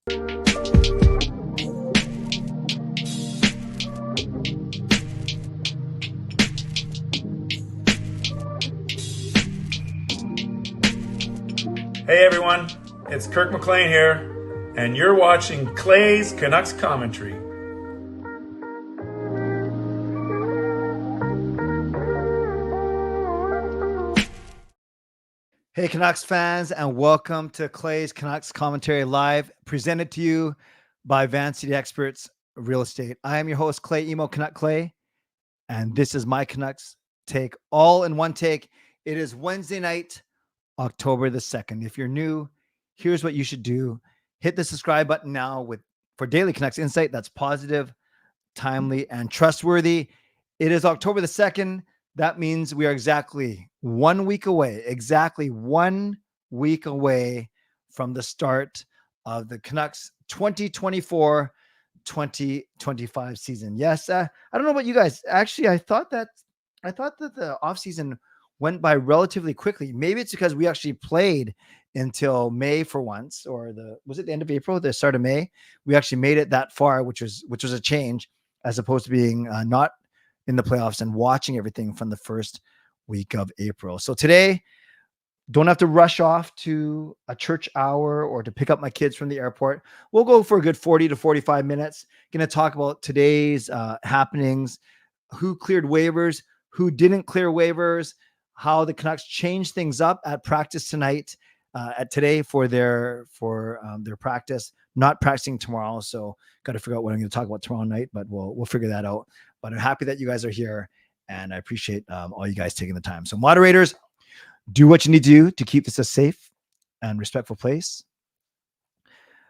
Hey everyone, it's Kirk McLean here, and you're watching Clay's Canucks Commentary. Hey Canucks fans, and welcome to Clay's Canucks Commentary Live, presented to you by Van City Experts Real Estate. I am your host, Clay Emo Canuck Clay, and this is my Canucks take, all in one take. It is Wednesday night, October the 2nd. If you're new, here's what you should do. Hit the subscribe button now for daily Canucks insight that's positive, timely, and trustworthy. It is October the 2nd. That means we are exactly 1 week away, from the start of the Canucks 2024-2025 season. Yes, I don't know about you guys. Actually, I thought that the offseason went by relatively quickly. Maybe it's because we actually played until May for once, or was it the end of April, the start of May? We actually made it that far, which was a change, as opposed to being not in the playoffs and watching everything from the first week of April. So today, don't have to rush off to a church hour or to pick up my kids from the airport. We'll go for a good 40 to 45 minutes. Going to talk about today's happenings, who cleared waivers, who didn't clear waivers, how the Canucks changed things up at practice today for their practice, not practicing tomorrow. So got to figure out what I'm going to talk about tomorrow night, but we'll figure that out. But I'm happy that you guys are here, and I appreciate all you guys taking the time. So moderators, do what you need to do to keep this a safe and respectful place.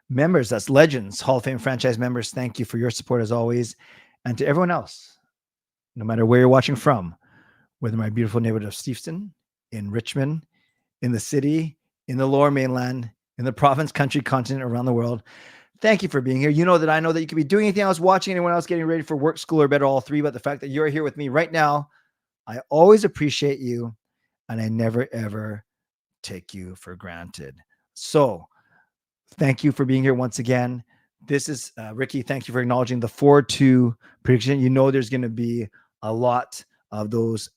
Members, that's legends, Hall of Fame franchise members, thank you for your support as always. And to everyone else, no matter where you're watching from, whether my beautiful neighborhood of Steveston, in Richmond, in the city, in the lower mainland, in the province, country, continent, around the world, thank you for being here. You know that I know that you could be doing anything else, watching anyone else, getting ready for work, school, or better, all three. But the fact that you're here with me right now, I always appreciate you, and I never, ever take you for granted. So thank you for being here once again. This is Ricky. Thank you for acknowledging the 4-2 prediction. You know there's going to be a lot of those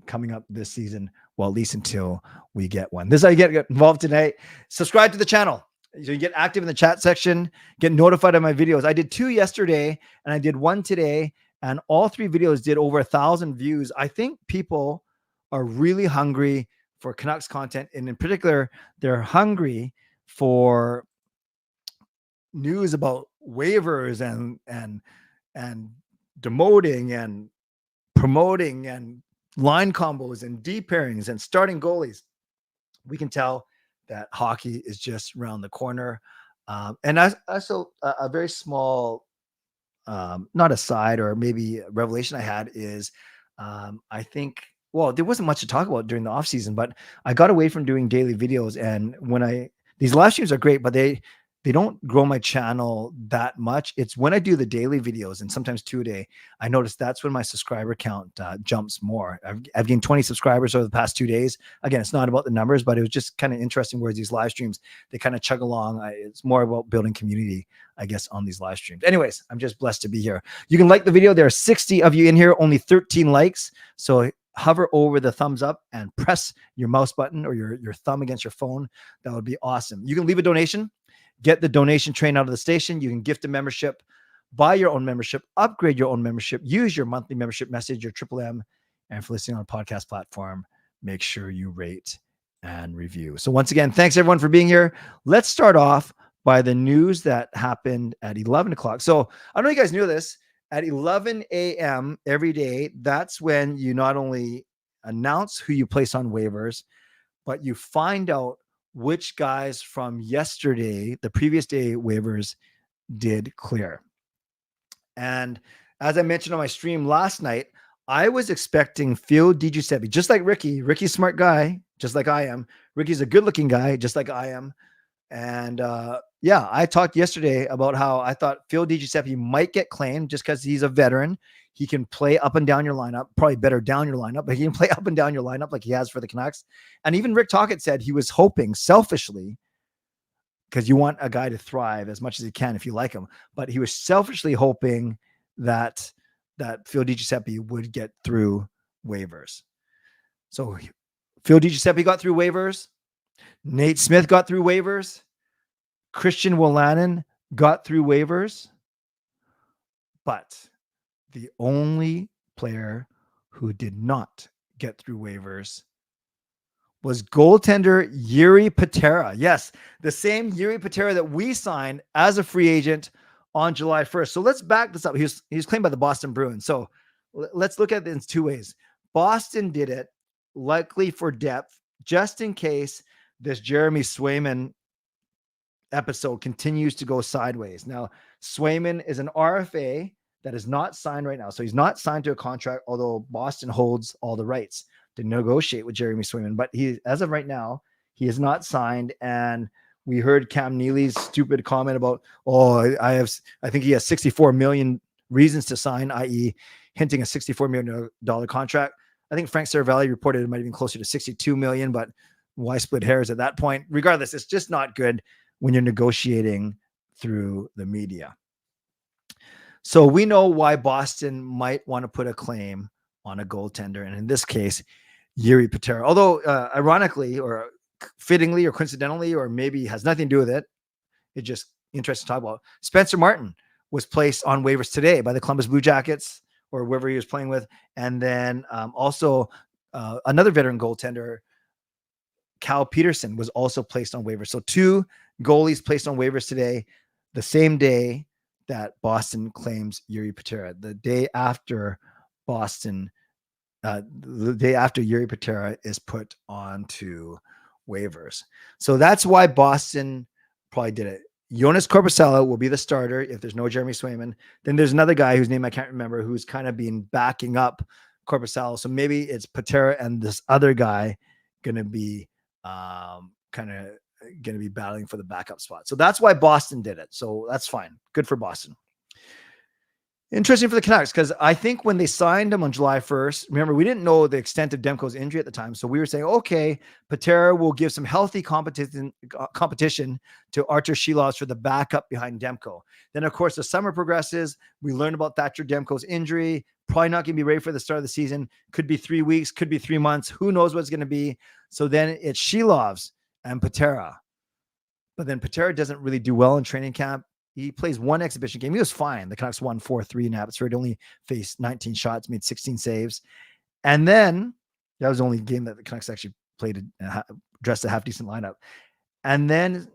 coming up this season, well, at least until we get one. This is how you get involved tonight. Subscribe to the channel. So you get active in the chat section, get notified of my videos. I did 2 yesterday and I did 1 today, and all 3 videos did over 1,000 views. I think people are really hungry for Canucks content, and in particular, they're hungry for news about waivers and demoting and promoting and line combos and deep pairings and starting goalies. We can tell that hockey is just around the corner. And also a very small, not aside or maybe a revelation I had is I think, well, there wasn't much to talk about during the off season, but I got away from doing daily videos. And these live streams are great, but they don't grow my channel that much. It's when I do the daily videos, and sometimes 2 a day, I notice that's when my subscriber count jumps more. I've gained 20 subscribers over the past 2 days. Again, it's not about the numbers, but it was just kind of interesting where these live streams, they kind of chug along. It's more about building community, I guess, on these live streams. Anyways, I'm just blessed to be here. You can like the video. There are 60 of you in here, only 13 likes. So hover over the thumbs up and press your mouse button or your thumb against your phone. That would be awesome. You can leave a donation. Get the donation train out of the station. You can gift a membership, buy your own membership, upgrade your own membership, use your monthly membership message, your M. And for listening on a podcast platform, make sure you rate and review. So once again, thanks everyone for being here. Let's start off by the news that happened at 11 o'clock. So I don't know if you guys knew this. At 11 a.m. every day, that's when you not only announce who you place on waivers, but you find out which guys from yesterday, the previous day waivers, did clear. And as I mentioned on my stream last night, I was expecting Phil DiGiuseppe, just like Ricky. Ricky's a smart guy, just like I am. Ricky's a good-looking guy, just like I am. And yeah, I talked yesterday about how I thought Phil DiGiuseppe might get claimed just because he's a veteran. He can play up and down your lineup, probably better down your lineup, but he can play up and down your lineup like he has for the Canucks. And even Rick Tocchet said he was hoping selfishly because you want a guy to thrive as much as he can if you like him. But he was selfishly hoping that Phil DiGiuseppe would get through waivers. So Phil DiGiuseppe got through waivers. Nate Smith got through waivers. Christian Wolanin got through waivers. But the only player who did not get through waivers was goaltender Jiri Patera. Yes, the same Jiri Patera that we signed as a free agent on July 1st. So let's back this up. He was claimed by the Boston Bruins. So let's look at it in two ways. Boston did it likely for depth, just in case this Jeremy Swayman episode continues to go sideways. Now, Swayman is an RFA that is not signed right now. So he's not signed to a contract, although Boston holds all the rights to negotiate with Jeremy Swayman. But he, as of right now, he is not signed. And we heard Cam Neely's stupid comment about, I think he has 64 million reasons to sign, i.e. hinting a $64 million contract. I think Frank Saravelli reported it might have been closer to 62 million, but why split hairs at that point? Regardless, it's just not good when you're negotiating through the media. So we know why Boston might want to put a claim on a goaltender. And in this case, Jiri Patera, although ironically or fittingly or coincidentally, or maybe has nothing to do with it, it's just interesting to talk about. Spencer Martin was placed on waivers today by the Columbus Blue Jackets or whoever he was playing with. And then also another veteran goaltender, Cal Peterson, was also placed on waivers. So two goalies placed on waivers today, the same day that Boston claims Jiri Patera, the day after Jiri Patera is put onto waivers. So that's why Boston probably did it. Jonas Korpisalo will be the starter if there's no Jeremy Swayman. Then there's another guy whose name I can't remember who's kind of been backing up Korpisalo. So maybe it's Patera and this other guy going to be battling for the backup spot. So that's why Boston did it. So that's fine. Good for Boston. Interesting for the Canucks, because I think when they signed him on July 1st, remember, we didn't know the extent of Demko's injury at the time. So we were saying, okay, Patera will give some healthy competition to Artur Shilovs for the backup behind Demko. Then, of course, the summer progresses. We learned about Thatcher Demko's injury. Probably not going to be ready for the start of the season. Could be 3 weeks, could be 3 months. Who knows what it's going to be? So then it's Shilovs and Patera. But then Patera doesn't really do well in training camp. He plays one exhibition game. He was fine. The Canucks won 4-3 in Abbotsford. Only faced 19 shots, made 16 saves. And then that was the only game that the Canucks actually played, dressed a half decent lineup. And then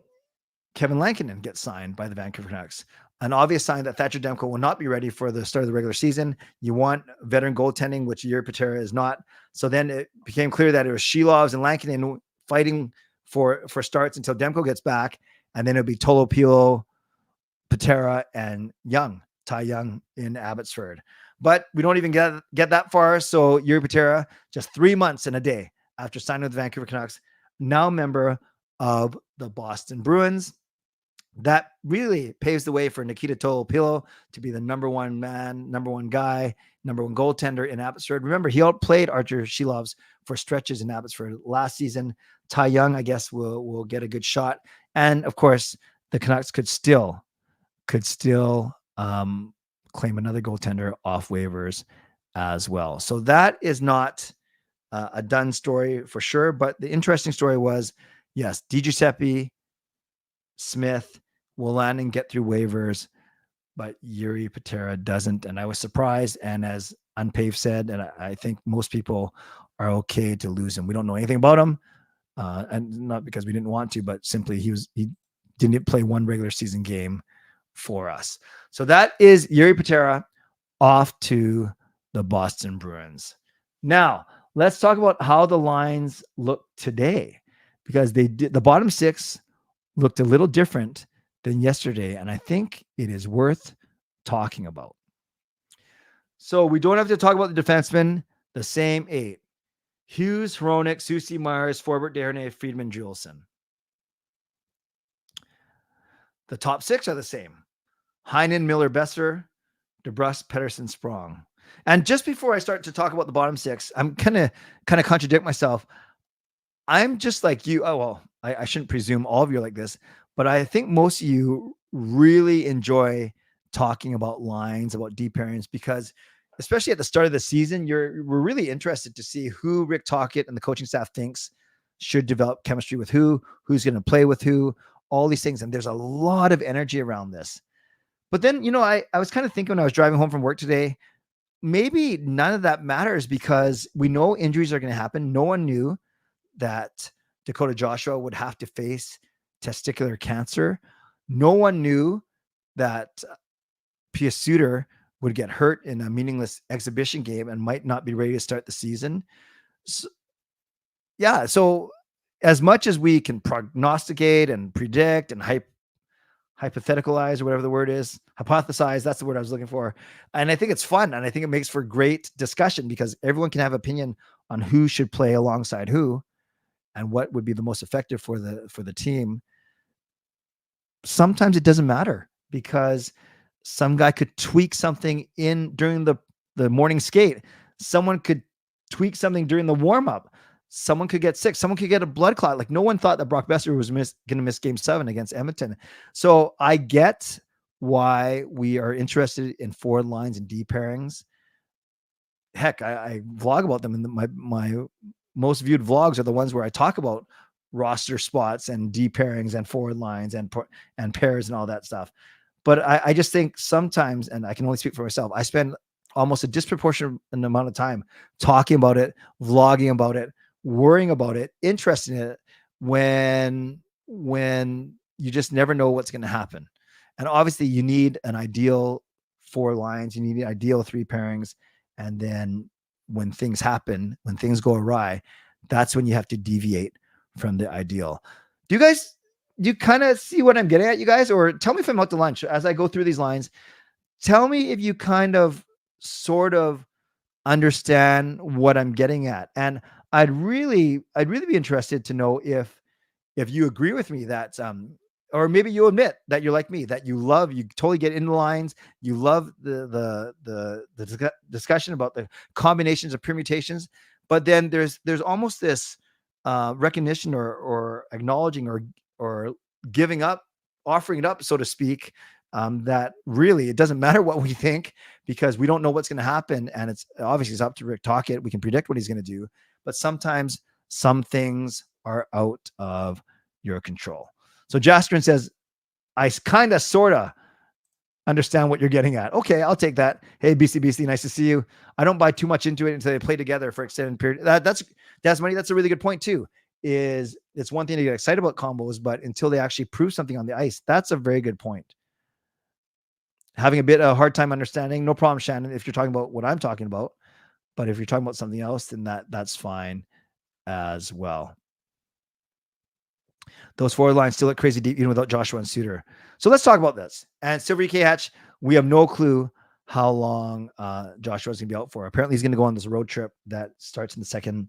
Kevin Lankinen gets signed by the Vancouver Canucks. An obvious sign that Thatcher Demko will not be ready for the start of the regular season. You want veteran goaltending, which Jiri Patera is not. So then it became clear that it was Shilovs and Lankinen fighting for starts until Demko gets back. And then it'll be Tolopilo, Patera, and Ty Young in Abbotsford. But we don't even get that far. So Jiri Patera, just 3 months and a day after signing with the Vancouver Canucks, now member of the Boston Bruins. That really paves the way for Nikita Tolopilo to be the number one man, number one guy, number one goaltender in Abbotsford. Remember, he outplayed Artur Shilovs for stretches in Abbotsford last season. Ty Young, I guess, will get a good shot. And of course, the Canucks could still claim another goaltender off waivers as well. So that is not a done story for sure. But the interesting story was, yes, DiGiuseppe, Smith, Wolanin get through waivers, but Jiri Patera doesn't. And I was surprised. And as Unpaved said, and I think most people are okay to lose him. We don't know anything about him. And not because we didn't want to, but simply he didn't play one regular season game for us. So that is Jiri Patera off to the Boston Bruins. Now let's talk about how the lines look today, because the bottom six looked a little different than yesterday. And I think it is worth talking about. So we don't have to talk about the defensemen, the same 8: Hughes, Hronik, Susie Myers, Forbert, Darnay, Friedman, Juleson. The top 6 are the same: Heinen, Miller, Besser, DeBrusque, Pettersson, Sprong. And just before I start to talk about the bottom 6, I'm kind of contradict myself. I'm just like you. Oh, well, I shouldn't presume all of you are like this, but I think most of you really enjoy talking about lines, about deep pairings, because especially at the start of the season, we're really interested to see who Rick Tocchet and the coaching staff thinks should develop chemistry with who's going to play with who, all these things. And there's a lot of energy around this. But then, I was kind of thinking when I was driving home from work today, maybe none of that matters because we know injuries are going to happen. No one knew that Dakota Joshua would have to face testicular cancer. No one knew that Pius Suter would get hurt in a meaningless exhibition game and might not be ready to start the season. So as much as we can prognosticate and predict and hypotheticalize, or whatever the word is, hypothesize, that's the word I was looking for. And I think it's fun. And I think it makes for great discussion because everyone can have opinion on who should play alongside who and what would be the most effective for the team. Sometimes it doesn't matter because some guy could tweak something during the morning skate. Someone could tweak something during the warm-up. Someone could get sick. Someone could get a blood clot. Like no one thought that Brock Besser was going to miss Game 7 against Edmonton. So I get why we are interested in forward lines and deep pairings. Heck, I vlog about them, and my most viewed vlogs are the ones where I talk about roster spots and deep pairings and forward lines and pairs and all that stuff. But I just think sometimes, and I can only speak for myself, I spend almost a disproportionate amount of time talking about it, vlogging about it, worrying about it, interested in it, when you just never know what's going to happen. And obviously you need an ideal 4 lines, you need ideal 3 pairings. And then when things happen, when things go awry, that's when you have to deviate from the ideal. Do you kind of see what I'm getting at, you guys? Or tell me if I'm out to lunch as I go through these lines. Tell me if you kind of sort of understand what I'm getting at. And I'd really be interested to know if you agree with me that or maybe you admit that you're like me, that you totally get into lines, you love the discussion about the combinations of permutations, but then there's almost this recognition or acknowledging or giving up, offering it up, so to speak, that really it doesn't matter what we think because we don't know what's going to happen. And it's obviously up to Rick Tocchet. We can predict what he's going to do, but sometimes some things are out of your control. So Jaskrin says, I kind of, sort of understand what you're getting at. Okay, I'll take that. Hey, BCBC, nice to see you. I don't buy too much into it until they play together for extended period. That's money. That's a really good point too. Is it's one thing to get excited about combos, but until they actually prove something on the ice, that's a very good point. Having a bit of a hard time understanding, no problem, Shannon, if you're talking about what I'm talking about. But if you're talking about something else, then that's fine as well. Those forward lines still look crazy deep, even without Joshua and Suter. So let's talk about this. And Silver K Hatch, we have no clue how long Joshua's going to be out for. Apparently, he's going to go on this road trip that starts in the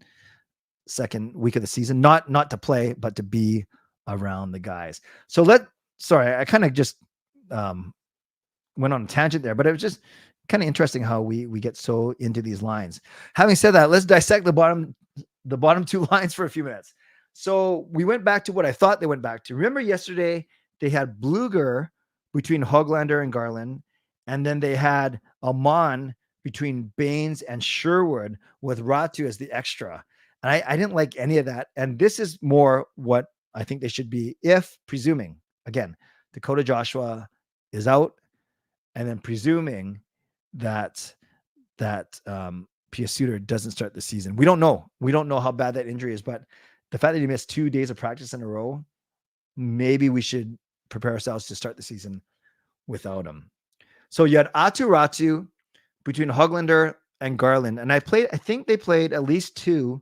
second week of the season, not to play, but to be around the guys. So I kind of just went on a tangent there, but it was just kind of interesting how we get so into these lines. Having said that, let's dissect the bottom 2 lines for a few minutes. So we went back to what I thought they went back to. Remember yesterday they had Bluger between Hoglander and Garland, and then they had Amon between Baines and Sherwood with Ratu as the extra. And I didn't like any of that. And this is more what I think they should be, if presuming, again, Dakota Joshua is out, and then presuming that Pius Suter doesn't start the season. We don't know. We don't know how bad that injury is, but the fact that he missed 2 days of practice in a row, maybe we should prepare ourselves to start the season without him. So you had Aatu Raty between Hoglander and Garland. And I think they played at least 2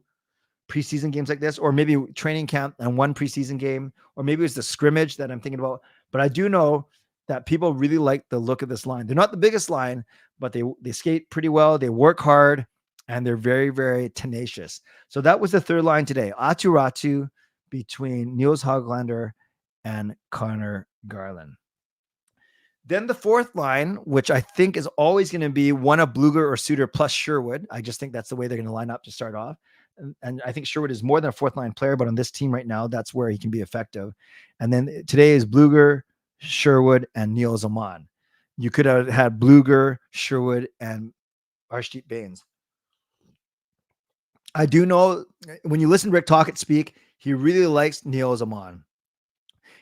preseason games like this, or maybe training camp and 1 preseason game, or maybe it was the scrimmage that I'm thinking about. But I do know that people really like the look of this line. They're not the biggest line, but they skate pretty well. They work hard, and they're very, very tenacious. So that was the 3rd line today. Aatu Raty between Nils Hoglander and Connor Garland. Then the 4th line, which I think is always going to be one of Bluger or Suter plus Sherwood. I just think that's the way they're going to line up to start off. and I think Sherwood is more than a fourth line player, but on this team right now, that's where he can be effective. And then today is Bluger, Sherwood, and Nils Aman. You could have had Bluger, Sherwood, and Arshdeep Bains. I do know when you listen to Rick Tocchet speak, he really likes Nils Aman.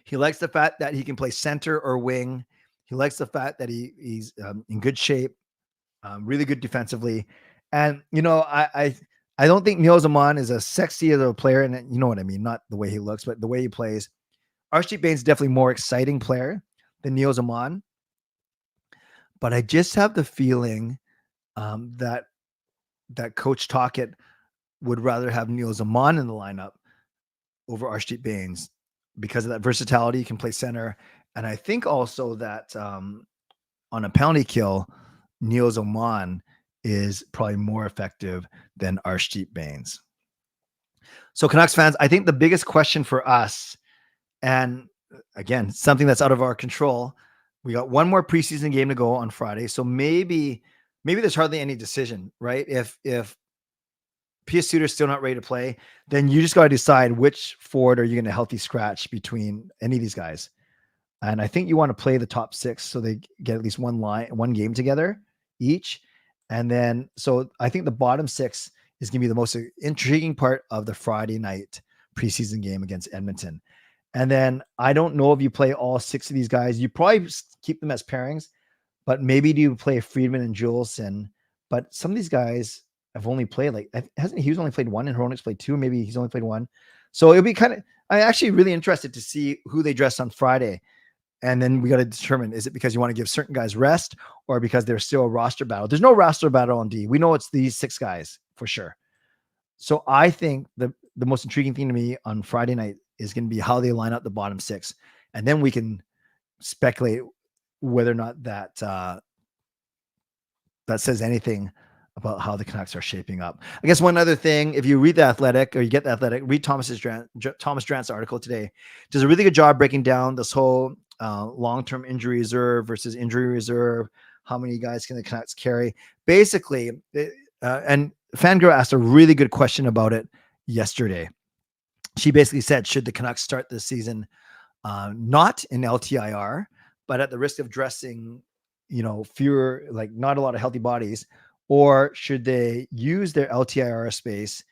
He likes the fact that he can play center or wing. He likes the fact that he's in good shape, really good defensively. And, I don't think Nils Aman is as sexy as a player, and you know what I mean, not the way he looks, but the way he plays. Arshdeep Bains is definitely more exciting player than Nils Aman. But I just have the feeling that Coach Tocchet would rather have Nils Aman in the lineup over Arshdeep Bains because of that versatility. He can play center. And I think also that on a penalty kill, Nils Aman is probably more effective than Arshdeep Bains. So Canucks fans, I think the biggest question for us, and again, something that's out of our control, we got one more preseason game to go on Friday. So maybe there's hardly any decision, right? If Pius Suter's still not ready to play, then you just got to decide which forward are you going to healthy scratch between any of these guys. And I think you want to play the top six so they get at least one game together each. And then, so I think the bottom six is going to be the most intriguing part of the Friday night preseason game against Edmonton. And then I don't know if you play all six of these guys. You probably keep them as pairings, but maybe do you play Friedman and Juleson? But some of these guys have only played hasn't Hughes only played one and Hronek's played two? Maybe he's only played one. So it'll be I'm actually really interested to see who they dress on Friday. And then we got to determine, is it because you want to give certain guys rest or because there's still a roster battle? There's no roster battle on D. We know it's these six guys for sure. So I think the most intriguing thing to me on Friday night is going to be how they line up the bottom six. And then we can speculate whether or not that says anything about how the Canucks are shaping up. I guess one other thing, if you read The Athletic or you get The Athletic, read Thomas Drant's article today. Does a really good job breaking down this whole long-term injury reserve versus injury reserve. How many guys can the Canucks carry? Basically, and Fangirl asked a really good question about it yesterday. She basically said, should the Canucks start this season not in LTIR, but at the risk of dressing, fewer, not a lot of healthy bodies, or should they use their LTIR space,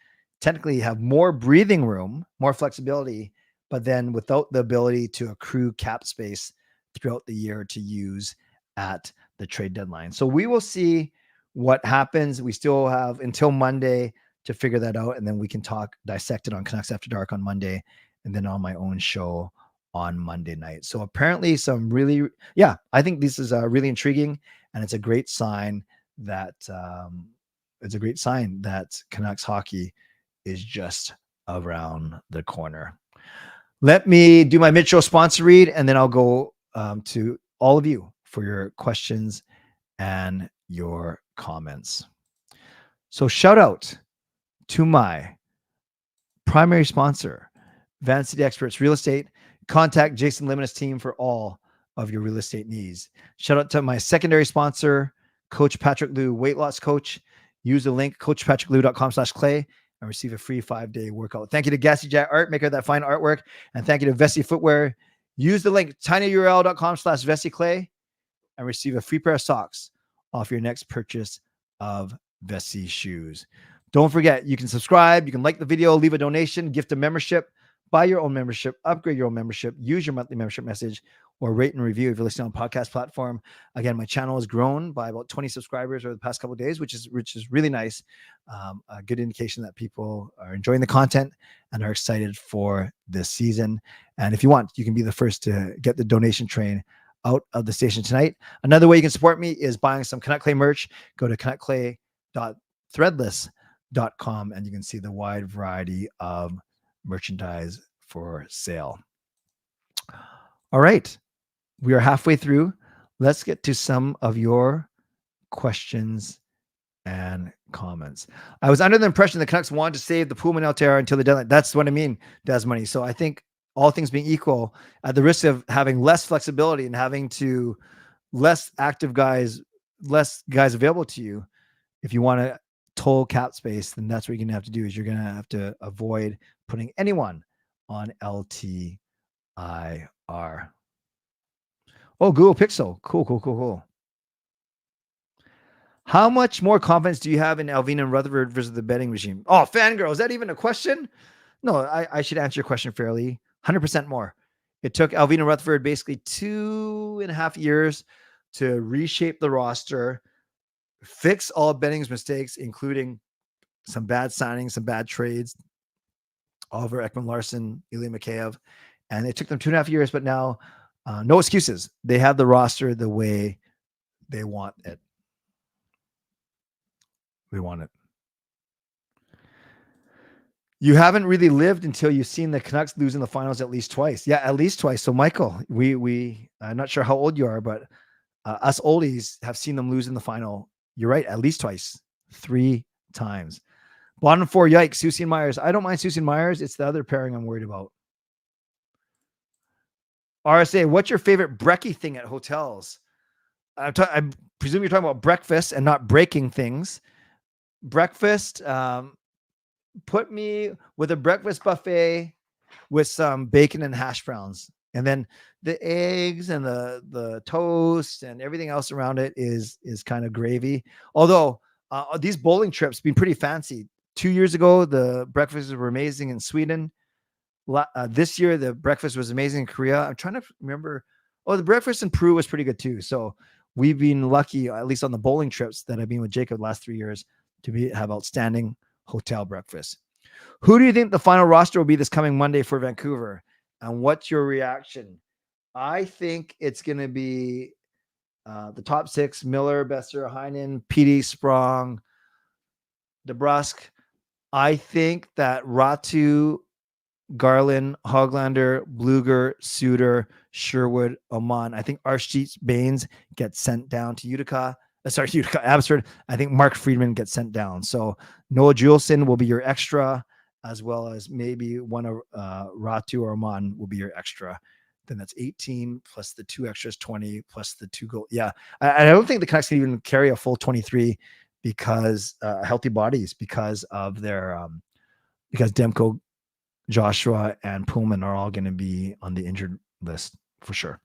technically have more breathing room, more flexibility, but then without the ability to accrue cap space throughout the year to use at the trade deadline? So we will see what happens. We still have until Monday to figure that out, and then we can dissect it on Canucks After Dark on Monday, and then on my own show on Monday night. So apparently I think this is really intriguing, and it's a great sign that Canucks hockey is just around the corner. Let me do my mid-show sponsor read, and then I'll go to all of you for your questions and your comments. So shout out to my primary sponsor, Van City Experts Real Estate. Contact Jason Lim and his team for all of your real estate needs. Shout out to my secondary sponsor, Coach Patrick Liu, weight loss coach. Use the link coachpatrickliu.com/clay and receive a free 5-day workout. Thank you to Gassy Jack Art, maker of that fine artwork. And thank you to Vessi Footwear. Use the link tinyurl.com/VessiClay and receive a free pair of socks off your next purchase of Vessi shoes. Don't forget, you can subscribe, you can like the video, leave a donation, gift a membership, buy your own membership, upgrade your own membership, use your monthly membership message, or rate and review if you're listening on podcast platform. Again, my channel has grown by about 20 subscribers over the past couple of days, which is really nice. A good indication that people are enjoying the content and are excited for this season. And if you want, you can be the first to get the donation train out of the station tonight. Another way you can support me is buying some Canuck Clay merch. Go to canuckclay.threadless.com and you can see the wide variety of merchandise for sale. All right. We are halfway through. Let's get to some of your questions and comments. I was under the impression the Canucks wanted to save the Pullman LTR until the deadline. That's what I mean, Des Money. So I think all things being equal, at the risk of having less flexibility and having to less active guys, less guys available to you, if you want to total cap space, then that's what you're going to have to do is you're going to have to avoid putting anyone on LTIR. Oh, Google Pixel. Cool. How much more confidence do you have in Alvin and Rutherford versus the betting regime? Oh, fangirl, is that even a question? No, I should answer your question fairly. 100% more. It took Alvin and Rutherford basically 2.5 years to reshape the roster, fix all Benning's mistakes, including some bad signings, some bad trades, Oliver Ekman-Larsson, Ilya Mikheyev, and it took them 2.5 years, but now no excuses. They have the roster the way they want it. We want it. You haven't really lived until you've seen the Canucks lose in the finals at least twice. Yeah, at least twice. So, Michael, I'm not sure how old you are, but us oldies have seen them lose in the final. You're right, at least twice, 3 times. Bottom 4, yikes. Susie and Myers. I don't mind Susie and Myers. It's the other pairing I'm worried about. RSA, what's your favorite brekkie thing at hotels? I presume you're talking about breakfast and not breaking things. Breakfast, put me with a breakfast buffet with some bacon and hash browns. And then the eggs and the toast and everything else around it is kind of gravy. Although these bowling trips been pretty fancy. 2 years ago, the breakfasts were amazing in Sweden. This year, the breakfast was amazing in Korea. I'm trying to remember. Oh, the breakfast in Peru was pretty good too. So we've been lucky, at least on the bowling trips that I've been with Jacob the last 3 years, to have outstanding hotel breakfast. Who do you think the final roster will be this coming Monday for Vancouver? And what's your reaction? I think it's going to be the top 6: Miller, Besser, Heinen, Petey, Sprong, DeBrusk. I think that Ratu, Garland, Hoglander, Bluger, Suter, Sherwood, Oman. I think Archie Baines gets sent down to Utica, Abbotsford. I think Mark Friedman gets sent down. So Noah Juleson will be your extra, as well as maybe one of Ratu or Oman will be your extra. Then that's 18 plus the 2 extras, 20 plus the 2 goal. Yeah, I don't think the Canucks can even carry a full 23 because healthy bodies because of their because Demko, Joshua, and Pullman are all going to be on the injured list for sure.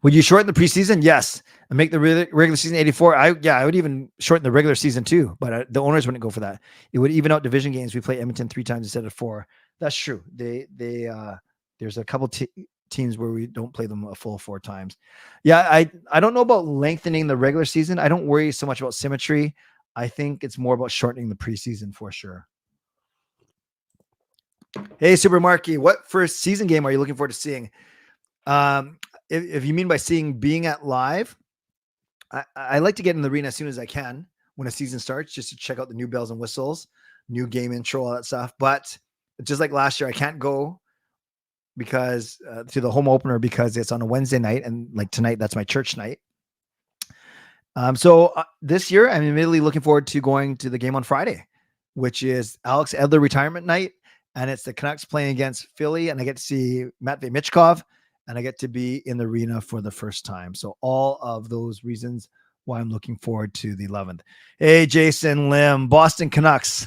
Would you shorten the preseason? Yes. And make the regular season 84? I would even shorten the regular season too, but the owners wouldn't go for that. It would even out division games. We play Edmonton 3 times instead of 4. That's true. There's a couple teams where we don't play them a full 4 times. Yeah, I don't know about lengthening the regular season. I don't worry so much about symmetry. I think it's more about shortening the preseason for sure. Hey, Super Marky, what first season game are you looking forward to seeing? If you mean by being at live, I like to get in the arena as soon as I can when a season starts, just to check out the new bells and whistles, new game intro, all that stuff. But just like last year, I can't go because to the home opener because it's on a Wednesday night, and like tonight, that's my church night. So this year, I'm immediately looking forward to going to the game on Friday, which is Alex Edler retirement night. And it's the Canucks playing against Philly, and I get to see Matvei Michkov, and I get to be in the arena for the first time. So all of those reasons why I'm looking forward to the 11th. Hey, Jason Lim, Boston Canucks.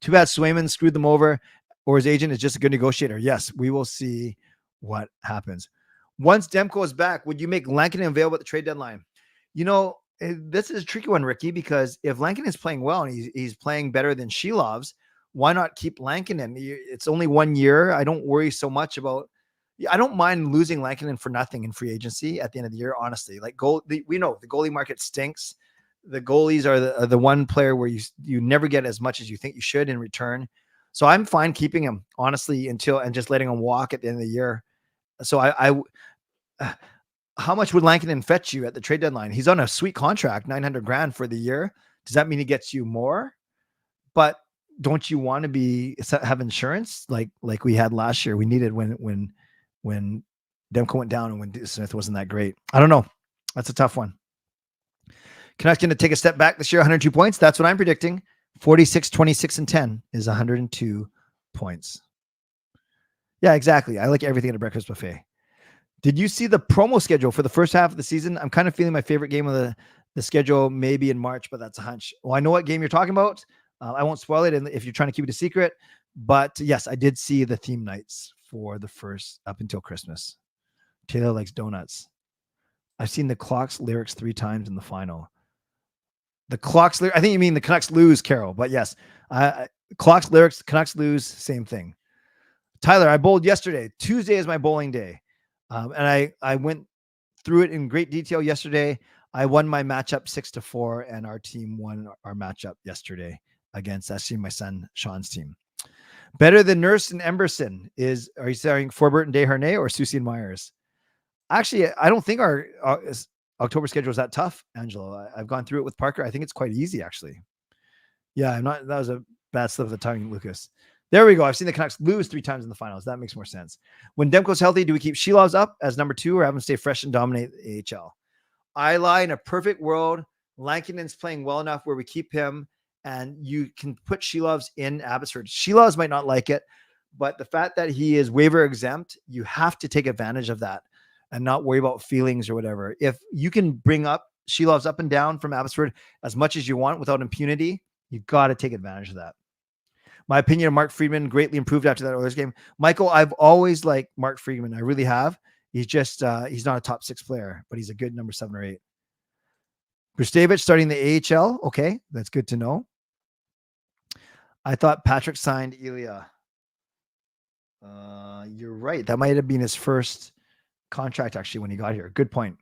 Too bad Swayman screwed them over, or his agent is just a good negotiator. Yes, we will see what happens. Once Demko is back, would you make Lankinen available at the trade deadline? You know, this is a tricky one, Ricky, because if Lankinen is playing well and he's playing better than Shilov's, why not keep Lankinen? It's only 1 year. I don't worry so much about. I don't mind losing Lankinen for nothing in free agency at the end of the year. Honestly, like we know the goalie market stinks. The goalies are the one player where you never get as much as you think you should in return. So I'm fine keeping him honestly and just letting him walk at the end of the year. So how much would Lankinen fetch you at the trade deadline? He's on a sweet contract, $900,000 for the year. Does that mean he gets you more? But don't you want to have insurance like we had last year? We needed when Demko went down and when Smith wasn't that great. I don't know. That's a tough one. Canucks going to take a step back this year, 102 points. That's what I'm predicting. 46, 26, and 10 is 102 points. Yeah, exactly. I like everything at a breakfast buffet. Did you see the promo schedule for the first half of the season? I'm kind of feeling my favorite game of the The schedule may be in March, but that's a hunch. Well, I know what game you're talking about. I won't spoil it if you're trying to keep it a secret. But yes, I did see the theme nights for the first up until Christmas. Taylor likes donuts. I've seen the Clocks lyrics 3 times in the final. The Clocks lyrics, I think you mean the Canucks lose, Carol. But yes, Clocks lyrics, Canucks lose, same thing. Tyler, I bowled yesterday. Tuesday is my bowling day. And I went through it in great detail yesterday. I won my matchup 6-4, and our team won our matchup yesterday against actually my son Sean's team. Better than Nurse and Emberson are you saying Forbert and Desharnais or Susie and Myers? Actually, I don't think our October schedule is that tough, Angelo. I've gone through it with Parker. I think it's quite easy, actually. Yeah, that was a bad slip of the tongue, Lucas. There we go. I've seen the Canucks lose 3 times in the finals. That makes more sense. When Demko's healthy, do we keep Shilovs up as number 2 or have him stay fresh and dominate the AHL? I lie. In a perfect world, Lankinen's playing well enough where we keep him, and you can put Shilovs in Abbotsford. Shilovs might not like it, but the fact that he is waiver exempt, you have to take advantage of that and not worry about feelings or whatever. If you can bring up Shilovs up and down from Abbotsford as much as you want without impunity, you've got to take advantage of that. My opinion of Mark Friedman greatly improved after that Oilers game. Michael, I've always liked Mark Friedman. I really have. He's just, he's not a top 6 player, but he's a good number 7 or 8. Brustevich starting the AHL. Okay, that's good to know. I thought Patrick signed Ilya. You're right. That might have been his first contract actually when he got here. Good point.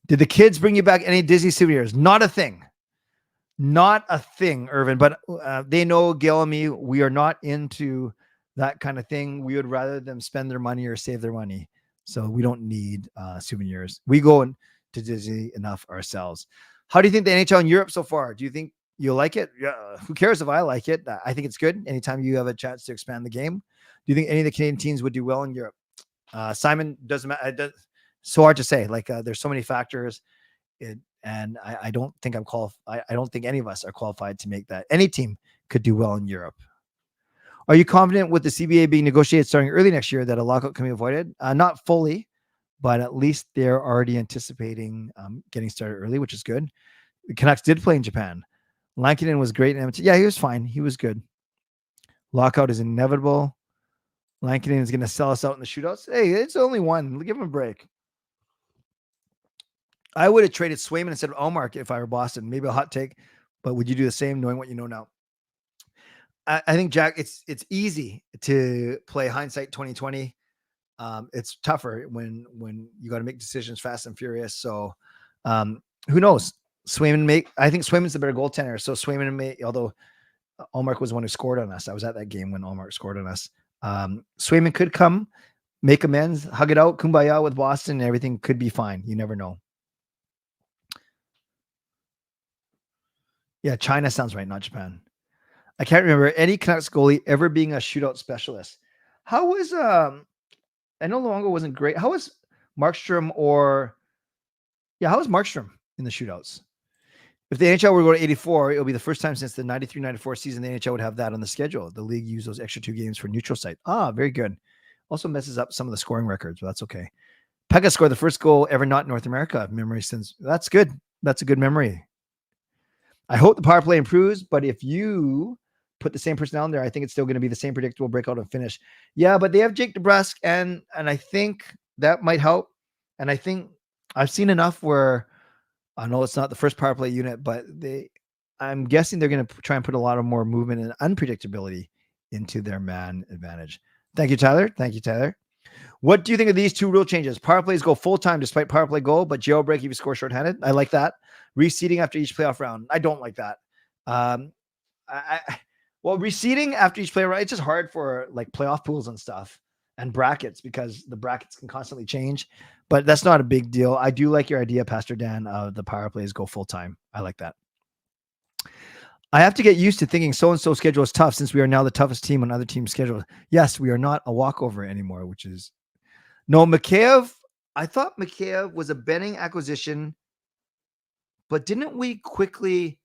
Did the kids bring you back any Disney souvenirs? Not a thing. Not a thing, Irvin. But they know Gail and me. We are not into that kind of thing. We would rather them spend their money or save their money. So we don't need souvenirs. We go to Disney enough ourselves. How do you think the NHL in Europe so far? Do you think you'll like it? Yeah. Who cares if I like it? I think it's good. Anytime you have a chance to expand the game. Do you think any of the Canadian teams would do well in Europe? Simon, doesn't matter. So hard to say. Like there's so many factors. And I don't think I'm qualified. I don't think any of us are qualified to make that. Any team could do well in Europe. Are you confident with the CBA being negotiated starting early next year that a lockout can be avoided? Not fully, but at least they're already anticipating getting started early, which is good. The Canucks did play in Japan. Lankinen was great. Yeah, he was fine. He was good. Lockout is inevitable. Lankinen is going to sell us out in the shootouts. Hey, it's only one. Give him a break. I would have traded Swayman instead of Allmark if I were Boston. Maybe a hot take, but would you do the same knowing what you know now? I think, Jack, it's easy to play hindsight 2020. It's tougher when you got to make decisions fast and furious. So who knows? I think Swayman's the better goaltender. So Swayman although Allmark was the one who scored on us. I was at that game when Allmark scored on us. Swayman could come, make amends, hug it out, kumbaya with Boston, and everything could be fine. You never know. Yeah, China sounds right, not Japan. I can't remember any Canucks goalie ever being a shootout specialist. How was I know Luongo wasn't great. How was Markstrom how was Markstrom in the shootouts? If the NHL were to go to 84, it'll be the first time since the 93-94 season the NHL would have that on the schedule. The league used those extra 2 games for neutral site. Very good. Also messes up some of the scoring records, but that's okay. Pekka scored the first goal ever not in North America. Memory since that's good. That's a good memory. I hope the power play improves, but if you put the same personnel in there, I think it's still going to be the same predictable breakout and finish. Yeah, but they have Jake DeBrusk, and I think that might help. And I think I've seen enough where I know it's not the first power play unit, but I'm guessing they're going to try and put a lot of more movement and unpredictability into their man advantage. Thank you, Tyler. Thank you, Tyler. What do you think of these 2 rule changes? Power plays go full-time despite power play goal, but jailbreak if you score shorthanded. I like that. Reseeding after each playoff round. I don't like that. Reseeding after each playoff round, it's just hard for like playoff pools and stuff and brackets because the brackets can constantly change, but that's not a big deal. I do like your idea, Pastor Dan, of the power plays go full-time. I like that. I have to get used to thinking so-and-so schedule is tough since we are now the toughest team on other teams' schedule. Yes, we are not a walkover anymore, which is no Mikheyev. I thought Mikheyev was a Benning acquisition, but didn't we quickly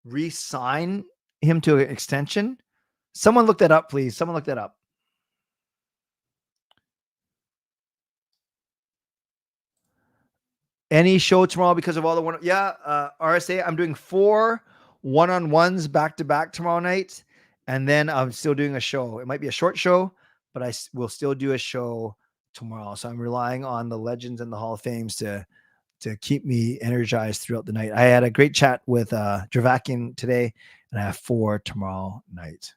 re-sign him to an extension? Someone look that up, please. Someone look that up. Any show tomorrow because of all the one? Yeah, RSA. I'm doing 4 one-on-ones back to back tomorrow night, and then I'm still doing a show. It might be a short show, but I will still do a show tomorrow. So I'm relying on the legends and the Hall of Fames to keep me energized throughout the night. I had a great chat with Dravakian today, and I have 4 tomorrow night.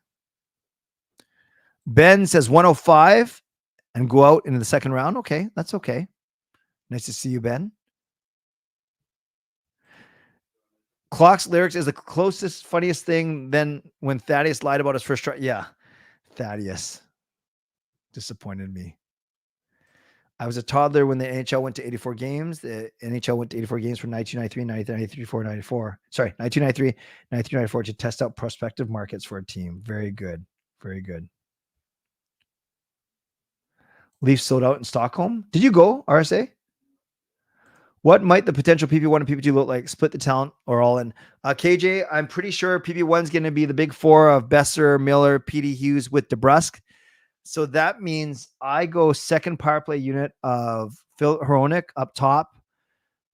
Ben says 105 and go out into the second round. Okay, that's okay. Nice to see you, Ben. Clock's lyrics is the closest, funniest thing than when Thaddeus lied about his first try. Yeah, Thaddeus disappointed me. I was a toddler when the NHL went to 84 games. The NHL went to 84 games from 1993, 1993, 94. Sorry, 1993, 1994 to test out prospective markets for a team. Very good. Very good. Leafs sold out in Stockholm. Did you go, RSA? What might the potential PP1 and PP2 look like? Split the talent or all in? KJ, I'm pretty sure PP1 is going to be the big 4 of Besser, Miller, PD Hughes with DeBrusk. So that means I go second power play unit of Phil Hronik up top.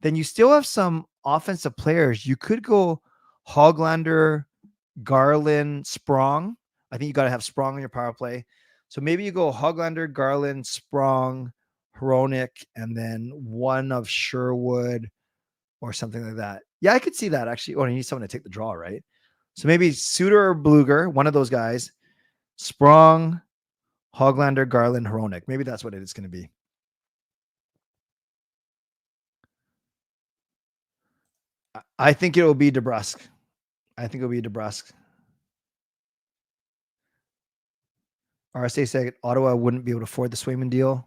Then you still have some offensive players. You could go Hoglander, Garland, Sprong. I think you got to have Sprong on your power play. So maybe you go Hoglander, Garland, Sprong, Hronik, and then one of Sherwood or something like that. Yeah, I could see that actually. Oh, you need someone to take the draw, right? So maybe Suter or Bluger, one of those guys. Sprong, Hoglander, Garland, Hronik. Maybe that's what it is going to be. I think it will be DeBrusk. RSA said Ottawa wouldn't be able to afford the Swayman deal.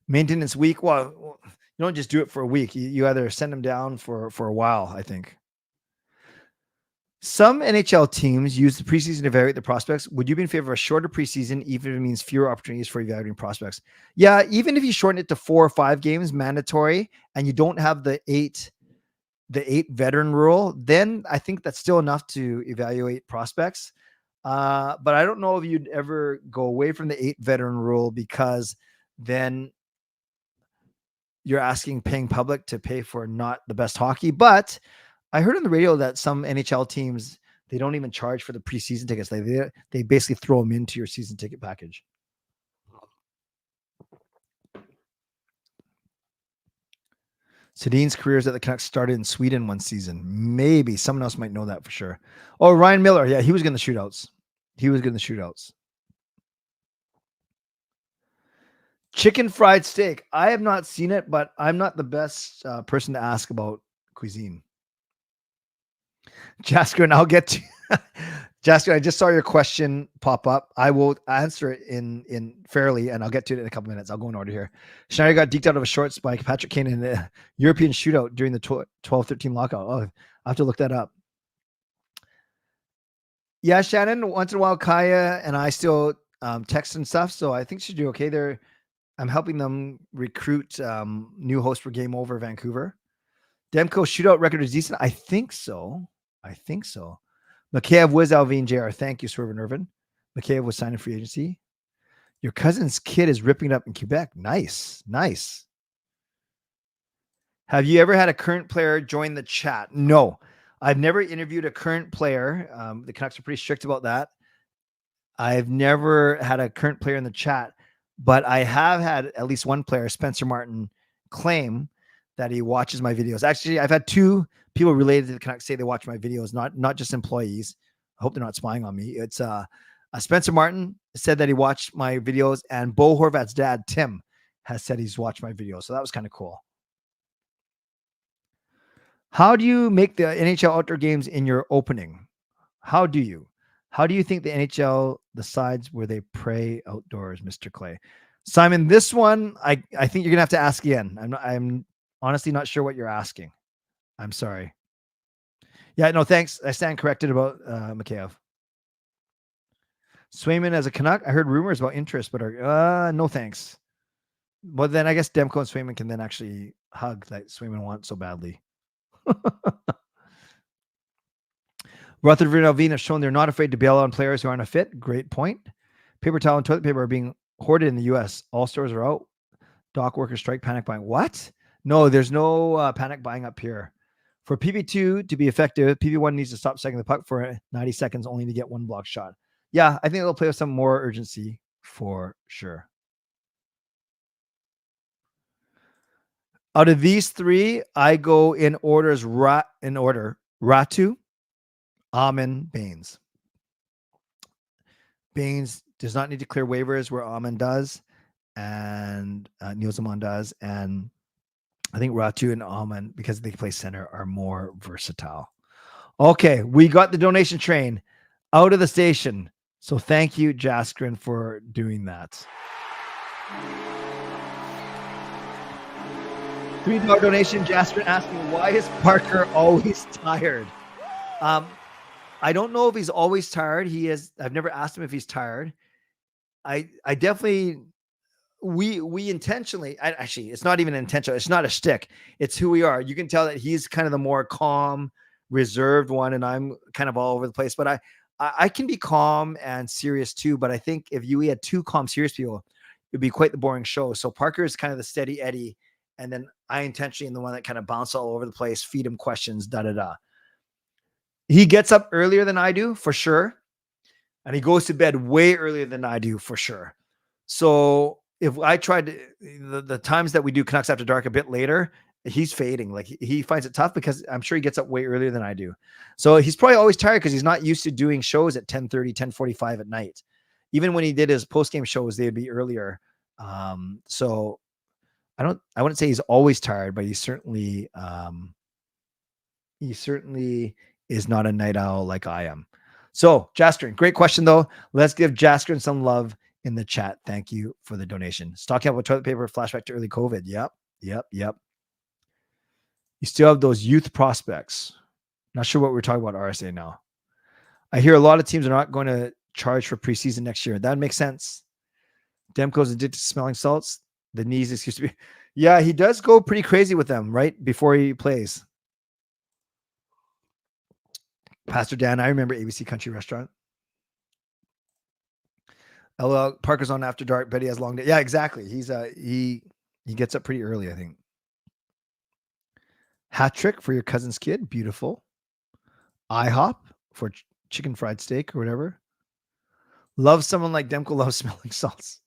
Maintenance week. Well, you don't just do it for a week. You either send them down for a while, I think. Some NHL teams use the preseason to evaluate the prospects. Would you be in favor of a shorter preseason, even if it means fewer opportunities for evaluating prospects? Yeah, even if you shorten it to 4 or 5 games, mandatory, and you don't have the eight veteran rule, then I think that's still enough to evaluate prospects. But I don't know if you'd ever go away from the 8 veteran rule, because then you're paying public to pay for not the best hockey. But I heard on the radio that some NHL teams, they don't even charge for the preseason tickets. They basically throw them into your season ticket package. Sedin's careers at the Canucks started in Sweden one season. Maybe someone else might know that for sure. Oh, Ryan Miller. Yeah, he was getting the shootouts. Chicken fried steak. I have not seen it, but I'm not the best person to ask about cuisine. Jasker, and I'll get to Jasker. I just saw your question pop up. I will answer it in fairly, and I'll get to it in a couple minutes. I'll go in order here. Schneider got deked out of a shorts by Patrick Kane in the European shootout during the 12-13 lockout. Oh, I have to look that up. Yeah, Shannon, once in a while, Kaya and I still text and stuff, so I think she'll do okay. I'm helping them recruit new host for Game Over Vancouver. Demko shootout record is decent. I think so. Mikheyev was Alvin Jr. Thank you, Swerve and Irvin. Mikheyev was signed in free agency. Your cousin's kid is ripping it up in Quebec. Nice. Have you ever had a current player join the chat? No, I've never interviewed a current player. The Canucks are pretty strict about that. I've never had a current player in the chat, but I have had at least one player, Spencer Martin, claim that he watches my videos. Actually, I've had 2 people related to the Canucks say they watch my videos, not just employees. I hope they're not spying on me. It's Spencer Martin said that he watched my videos, and Bo Horvat's dad, Tim, has said he's watched my videos. So that was kind of cool. How do you make the NHL outdoor games in your opening? How do you think the NHL decides where they pray outdoors, Mr. Clay? Simon, this one, I think you're going to have to ask again. I'm honestly not sure what you're asking. I'm sorry. Yeah, no, thanks. I stand corrected about Mikheyev. Swayman as a Canuck. I heard rumors about interest, but no thanks. Well, then I guess Demko and Swayman can then actually hug that Swayman wants so badly. Rutherford and Alvin have shown they're not afraid to bail on players who aren't a fit. Great point. Paper towel and toilet paper are being hoarded in the U.S. All stores are out. Dock workers strike, panic buying. What? No, there's no panic buying up here. For PP2 to be effective, PP1 needs to stop second the puck for 90 seconds only to get one block shot. Yeah, I think they'll play with some more urgency for sure. Out of these three, I go in order: Ratu, Aman, Baines. Baines does not need to clear waivers where Aman does, and Nils does, and I think Ratu and Aman, because they play center, are more versatile. Okay, we got the donation train out of the station. So thank you, Jaskrin, for doing that. $3 donation. Jaskrin asking, why is Parker always tired? I don't know if he's always tired. He is. I've never asked him if he's tired. I definitely, we intentionally, actually, it's not even intentional. It's not a shtick. It's who we are. You can tell that he's kind of the more calm, reserved one, and I'm kind of all over the place. But I can be calm and serious too. But I think if we had two calm, serious people, it'd be quite the boring show. So Parker is kind of the steady Eddie, and then I intentionally am the one that kind of bounce all over the place, feed him questions, da. He gets up earlier than I do, for sure. And he goes to bed way earlier than I do, for sure. So if I tried to, the times that we do Canucks After Dark a bit later, he's fading. Like he finds it tough because I'm sure he gets up way earlier than I do. So he's probably always tired because he's not used to doing shows at 10:30, 10:45 at night. Even when he did his post-game shows, they'd be earlier. So I wouldn't say he's always tired, but he certainly is not a night owl like I am. So Jaskrin, great question though. Let's give Jaskrin some love in the chat. Thank you for the donation. Stocking up with toilet paper, flashback to early COVID. Yep. You still have those youth prospects. Not sure what we're talking about RSA now. I hear a lot of teams are not going to charge for preseason next year. That makes sense. Demko's addicted to smelling salts. The knees excuse to be. Yeah, he does go pretty crazy with them right before he plays. Pastor Dan, I remember ABC Country Restaurant. LL Parker's on After Dark. Betty has long day. Yeah, exactly. He's he gets up pretty early, I think. Hat trick for your cousin's kid. Beautiful. IHOP for chicken fried steak or whatever. Love someone like Demko loves smelling salts.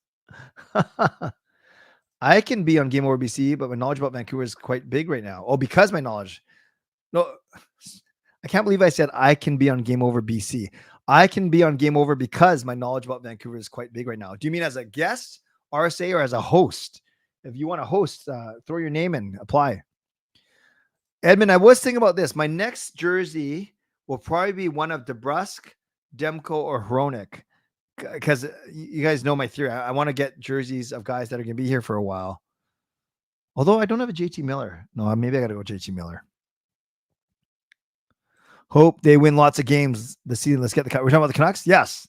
I can be on Game Over BC, but my knowledge about Vancouver is quite big right now. Oh, because my knowledge. No, I can't believe I said I can be on Game Over BC. I can be on Game Over because my knowledge about Vancouver is quite big right now. Do you mean as a guest, RSA, or as a host? If you want to host, throw your name in, apply. Edmund, I was thinking about this. My next jersey will probably be one of DeBrusk, Demko, or Hronik. Because you guys know my theory. I want to get jerseys of guys that are going to be here for a while. Although I don't have a JT Miller. No, maybe I got to go JT Miller. Hope they win lots of games this season. Let's get the cut. We're talking about the Canucks? Yes.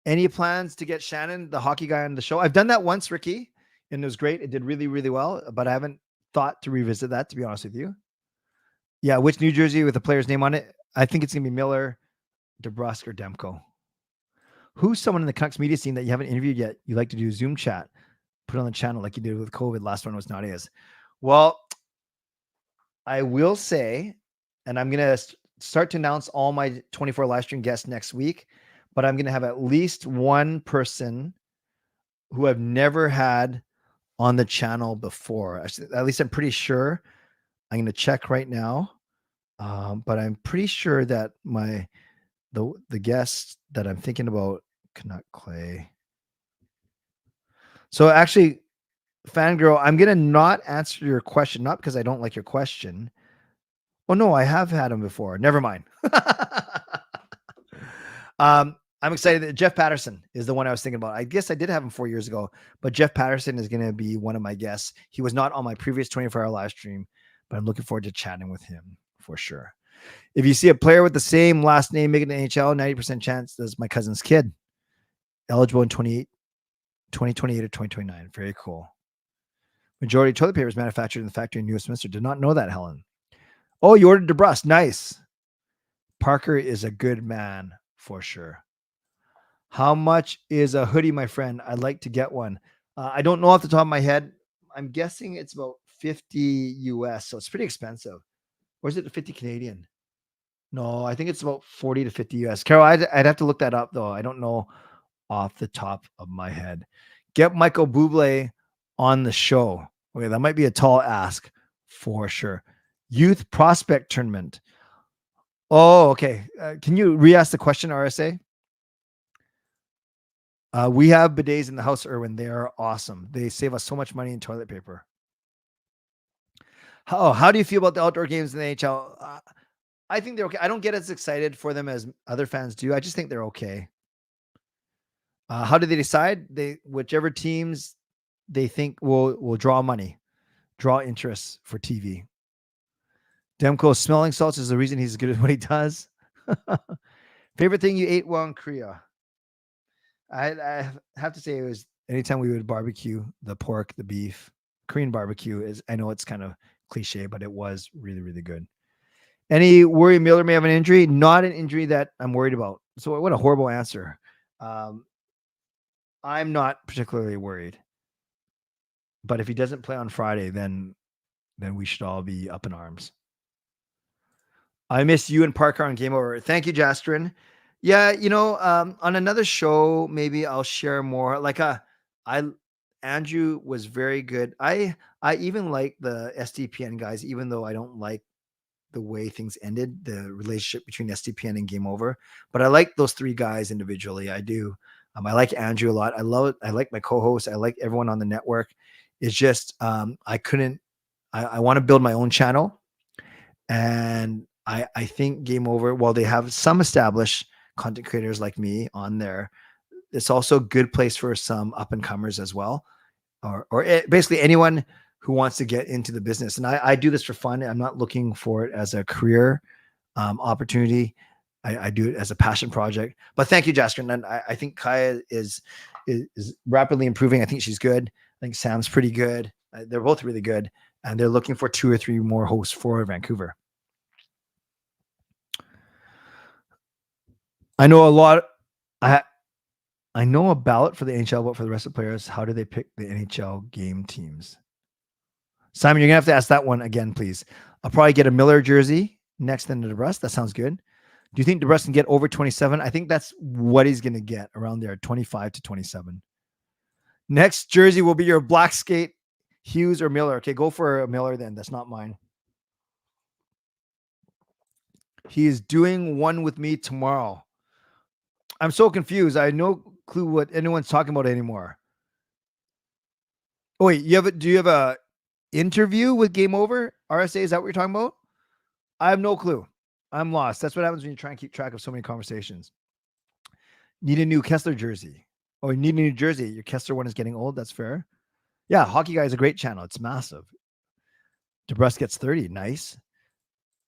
Any plans to get Shannon, the hockey guy, on the show? I've done that once, Ricky, and it was great. It did really, really well, but I haven't thought to revisit that, to be honest with you. Yeah, which New Jersey with the player's name on it? I think it's going to be Miller, DeBrusk, or Demko. Who's someone in the Canucks media scene that you haven't interviewed yet? You like to do a Zoom chat, put it on the channel like you did with COVID. Last one was Nadia's. Well, I will say, and I'm going to start to announce all my 24 live stream guests next week, but I'm going to have at least one person who I've never had on the channel before. At least I'm pretty sure. I'm going to check right now. But I'm pretty sure that the guest that I'm thinking about Canuck Clay. So actually, Fangirl, I'm going to not answer your question, not because I don't like your question. Oh, no, I have had him before. Never mind. I'm excited that Jeff Patterson is the one I was thinking about. I guess I did have him 4 years ago, but Jeff Patterson is going to be one of my guests. He was not on my previous 24-hour live stream, but I'm looking forward to chatting with him for sure. If you see a player with the same last name making the NHL, 90% chance that's my cousin's kid. Eligible in 2028 or 2029. Very cool. Majority of toilet paper is manufactured in the factory in New Westminster. Did not know that, Helen. Oh, you ordered DeBrusk. Nice. Parker is a good man for sure. How much is a hoodie, my friend? I'd like to get one. I don't know off the top of my head. I'm guessing it's about 50 US, so it's pretty expensive. Or is it 50 Canadian? No, I think it's about 40 to 50 US. Carol, I'd have to look that up though. I don't know off the top of my head. Get Michael Bublé on the show. Okay, that might be a tall ask for sure. Youth prospect tournament. Oh, okay. Can you re-ask the question, RSA? We have bidets in the house, Irwin. They are awesome. They save us so much money in toilet paper. How do you feel about the outdoor games in the NHL? I think they're okay. I don't get as excited for them as other fans do. I just think they're okay. How do they decide? Whichever teams they think will draw money, draw interest for TV. Demko smelling salts is the reason he's good at what he does. Favorite thing you ate while in Korea? I have to say it was anytime we would barbecue the pork, the beef. Korean barbecue is, I know it's kind of cliche, but it was really, really good. Any worry Miller may have an injury? Not an injury that I'm worried about. So what a horrible answer. I'm not particularly worried. But if he doesn't play on Friday, then we should all be up in arms. I miss you and Parker on Game Over. Thank you, Jastrin. Yeah, on another show, maybe I'll share more. Andrew was very good. I even like the SDPN guys, even though I don't like the way things ended, the relationship between SDPN and Game Over. But I like those three guys individually. I do. I like Andrew a lot. I love it. I like my co-host. I like everyone on the network. It's just I want to build my own channel. And I think Game Over, while they have some established content creators like me on there, it's also a good place for some up and comers as well, or basically anyone who wants to get into the business. And I do this for fun. I'm not looking for it as a career opportunity. I do it as a passion project. But thank you, Jasper. And I think Kaya is rapidly improving. I think she's good. I think Sam's pretty good. They're both really good. And they're looking for 2 or 3 more hosts for Vancouver. I know a lot. I know a ballot for the NHL, but for the rest of the players, how do they pick the NHL game teams? Simon, you're going to have to ask that one again, please. I'll probably get a Miller jersey next then to DeBrus. That sounds good. Do you think DeBrus can get over 27? I think that's what he's going to get, around there, 25 to 27. Next jersey will be your black skate, Hughes or Miller. Okay, go for a Miller then. That's not mine. He is doing one with me tomorrow. I'm so confused. I have no clue what anyone's talking about anymore. Oh, wait, do you have a interview with Game Over? RSA, is that what you're talking about? I have no clue. I'm lost. That's what happens when you try and keep track of so many conversations. Need a new Kessler jersey. Oh, you need a new jersey. Your Kessler one is getting old. That's fair. Yeah, Hockey Guy is a great channel. It's massive. DeBrus gets 30. Nice.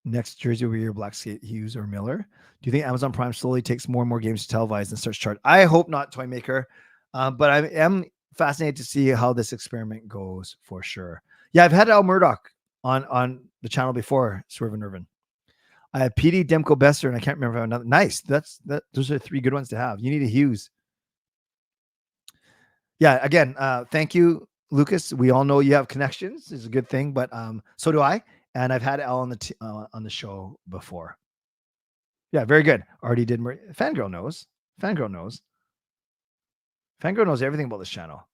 Next jersey will be your black skate, Hughes or Miller. Do you think Amazon Prime slowly takes more and more games to televise and starts chart? I hope not, Toymaker. But I am fascinated to see how this experiment goes for sure. Yeah, I've had Al Murdoch on the channel before, Swerve and Irvin. I have PD, Demko, Besser, and I can't remember another. Nice. Those are 3 good ones to have. You need a Hughes. Yeah, again, thank you, Lucas. We all know you have connections. It's a good thing, but so do I. And I've had Al on the show before. Yeah, very good. Already did. Fangirl knows. Fangirl knows everything about this channel.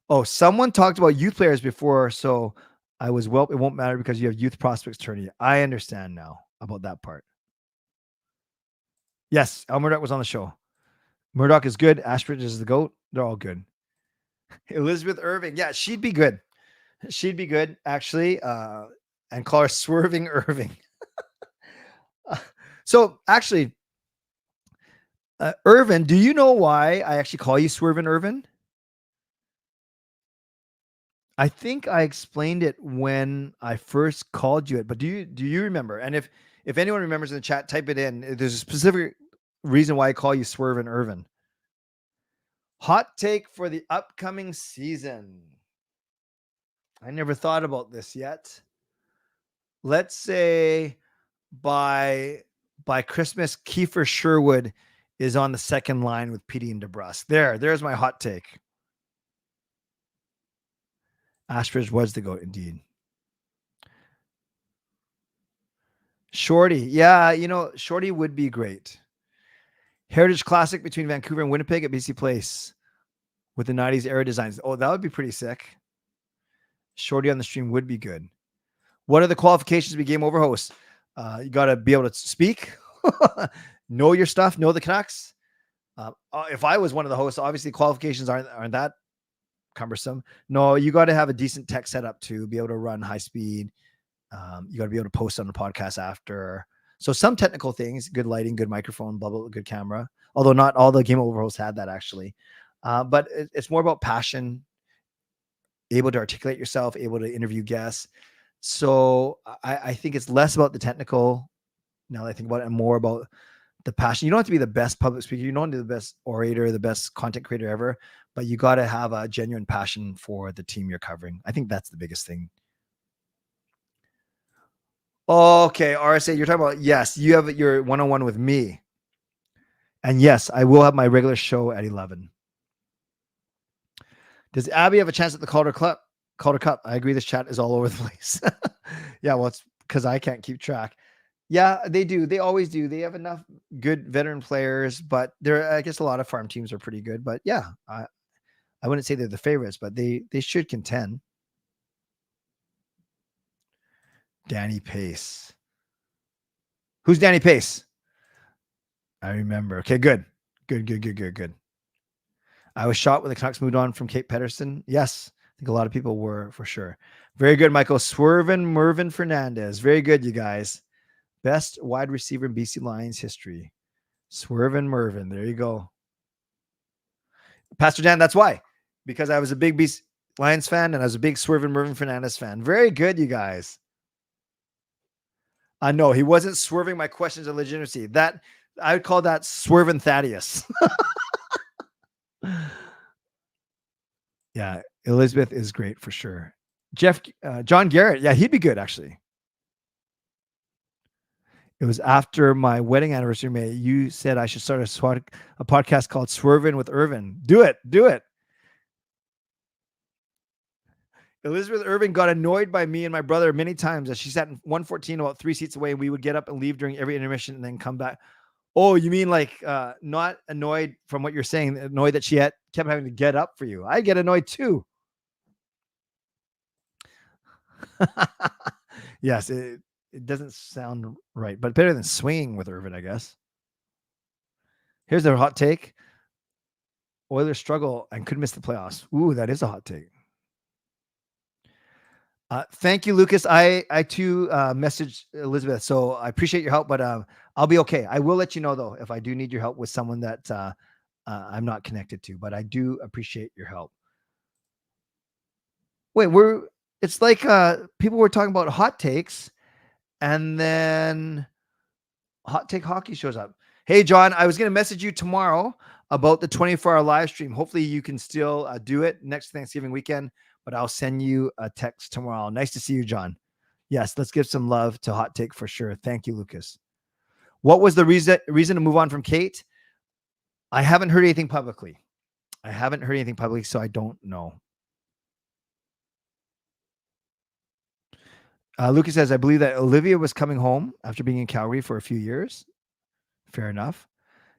Oh, someone talked about youth players before, so it won't matter because you have youth prospects tourney. I understand now about that part. Yes, Al Murdoch was on the show. Murdoch is good. Ashbridge is the GOAT. They're all good. Elizabeth Irving. Yeah, she'd be good. She'd be good, actually. And call her Swerving Irving. So actually, Irvin, do you know why I actually call you Swerving Irvin? I think I explained it when I first called you it, but do you remember? And if anyone remembers in the chat, type it in. There's a specific reason why I call you Swerving Irvin. Hot take for the upcoming season. I never thought about this yet. Let's say by Christmas, Kiefer Sherwood is on the second line with PD and DeBrus. There's my hot take. Ashbridge was the GOAT indeed. Shorty. Yeah, Shorty would be great. Heritage Classic between Vancouver and Winnipeg at BC Place with the 90s era designs. Oh, that would be pretty sick. Shorty on the stream would be good. What are the qualifications to be game over host? You got to be able to speak, know your stuff, know the Canucks. If I was one of the hosts, obviously qualifications aren't that cumbersome. No, you got to have a decent tech setup to be able to run high speed. You got to be able to post on the podcast after. So some technical things, good lighting, good microphone, blah, blah, good camera. Although not all the game over hosts had that actually. But it's more about passion, able to articulate yourself, able to interview guests. So I think it's less about the technical now that I think about it, and more about the passion. You don't have to be the best public speaker. You don't have to be the best orator, the best content creator ever, but you got to have a genuine passion for the team you're covering. I think that's the biggest thing. Okay, RSA, you're talking about, yes, you have your one-on-one with me. And yes, I will have my regular show at 11. Does Abby have a chance at the Calder Cup? I agree. This chat is all over the place. Yeah, well, it's because I can't keep track. Yeah, they do. They always do. They have enough good veteran players, but I guess a lot of farm teams are pretty good. But yeah, I wouldn't say they're the favorites, but they should contend. Danny Pace. Who's Danny Pace? I remember. Okay, good. I was shocked when the Canucks moved on from Kate Pedersen. Yes, I think a lot of people were for sure. Very good, Michael. Swervin Mervin Fernandez. Very good, you guys. Best wide receiver in BC Lions history. Swervin Mervin. There you go. Pastor Dan, that's why. Because I was a big BC Lions fan and I was a big Swervin Mervin Fernandez fan. Very good, you guys. No, he wasn't swerving my questions of legitimacy. That I would call that Swervin Thaddeus. Yeah, Elizabeth is great for sure. John Garrett. Yeah, he'd be good actually. It was after my wedding anniversary, May. You said I should start a podcast called Swervin with Irvin. Do it. Elizabeth Irving got annoyed by me and my brother many times as she sat in 114 about 3 seats away. And we would get up and leave during every intermission and then come back. Oh, you mean like not annoyed from what you're saying, annoyed that she kept having to get up for you. I get annoyed too. Yes, it doesn't sound right, but better than swinging with Irvin, I guess. Here's their hot take. Oilers struggle and could miss the playoffs. Ooh, that is a hot take. Thank you, Lucas. I too messaged Elizabeth, so I appreciate your help, but I'll be okay. I will let you know though if I do need your help with someone that I'm not connected to, but I do appreciate your help. Wait, it's like people were talking about hot takes, and then Hot Take Hockey shows up. Hey, John, I was going to message you tomorrow about the 24-hour live stream. Hopefully you can still do it next Thanksgiving weekend, but I'll send you a text tomorrow. Nice to see you, John. Yes, let's give some love to Hot Take for sure. Thank you, Lucas. What was the reason to move on from Kate? I haven't heard anything publicly. So I don't know. Lucas says, I believe that Olivia was coming home after being in Calgary for a few years. Fair enough.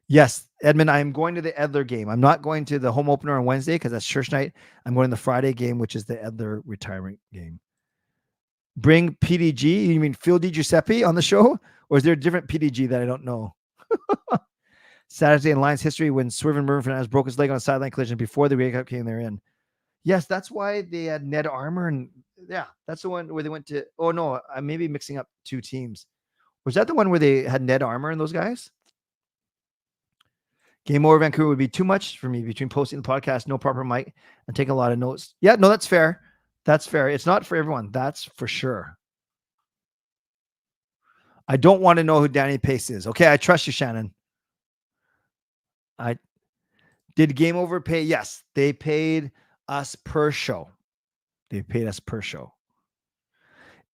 Yes, Edmund, I'm going to the Edler game. I'm not going to the home opener on Wednesday because that's church night. I'm going to the Friday game, which is the Edler retirement game. Bring PDG. You mean Phil DiGiuseppe on the show? Or is there a different PDG that I don't know? Saturday in Lions history when Swervin Mervin Fernandez broke his leg on a sideline collision before the wake-up came there in. Yes, that's why they had Ned Armour. And yeah, that's the one where they went to, oh no, I may be mixing up two teams. Was that the one where they had Ned Armour and those guys? Game over Vancouver would be too much for me between posting the podcast, no proper mic, and taking a lot of notes. Yeah, no, that's fair. That's fair. It's not for everyone. That's for sure. I don't want to know who Danny Pace is. Okay, I trust you, Shannon. Did Game Over pay? Yes, they paid us per show.